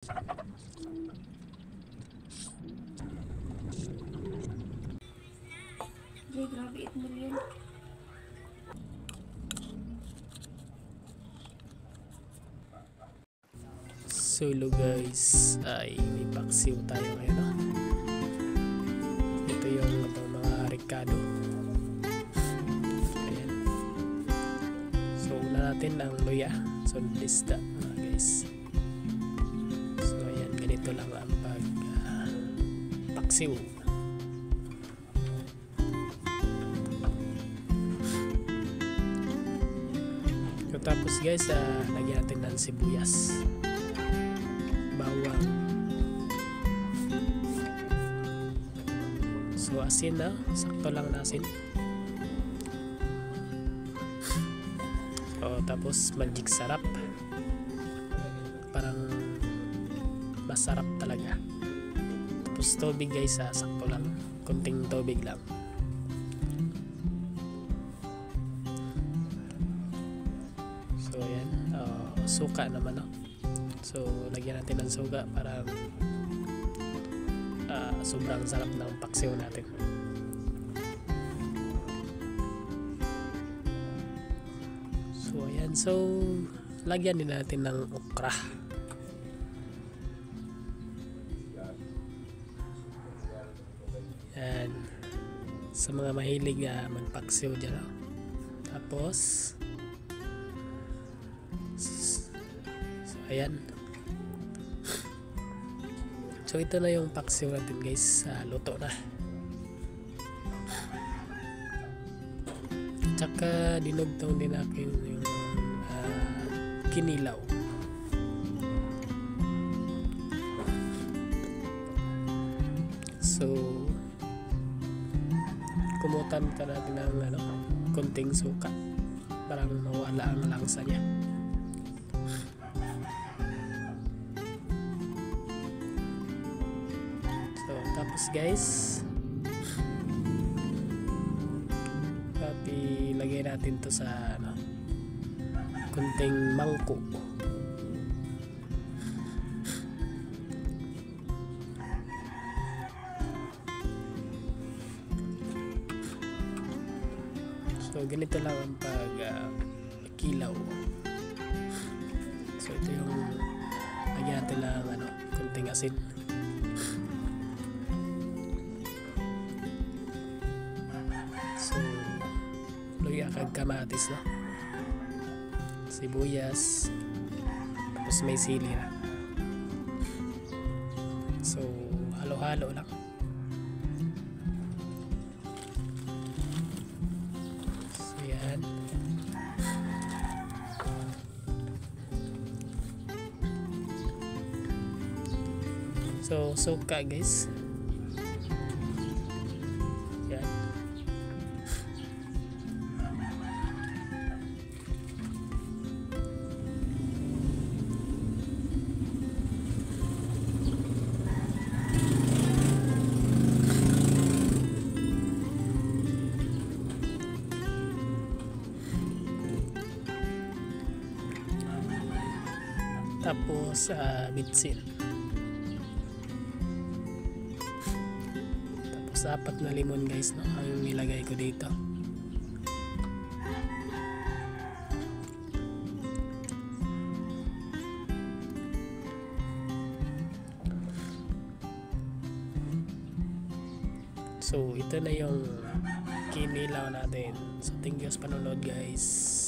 Jay, grabe 8 million. So hello guys, ay may paksiw tayo ngayon, no? Ito yung mga Ricardo. Ayan. So una natin ang luya. So lista mga guys. So ayan, ganito lang ang paksiw. So tapos guys, lagyan natin ng sibuyas, bawang, so asin na, sakto lang na asin. So tapos magic sarap, parang masarap talaga. Tapos tubig guys, sakto lang, konting tubig lang. So ayan, suka naman, no? So lagyan natin ng suka para sobrang sarap ng paksiw natin. So ayan, so lagyan din natin ng okra. Yan, sa mga mahilig magpaksiw dyan, no? Tapos ayan. So ito na yung paksiw natin guys, luto na. Tsaka dinugtong din natin yung kinilaw. So kumutan ka natin ng konting suka, parang mawala ang langsa niya. Tapos guys, ilagay natin to sa kunting mangkok. So ganito lang ang pagkilaw. So ito yung lagyan natin ng kunting asin. Luya kag kamatis, no? Sibuyas, tapos may sili na. So halo-halo lang. So yan. So suka guys. Yan. Tapos bitsin. Tapos 4 na limon guys, no, ang nilagay ko dito. So ito na yung kinilaw natin. So thank you sa panonood guys.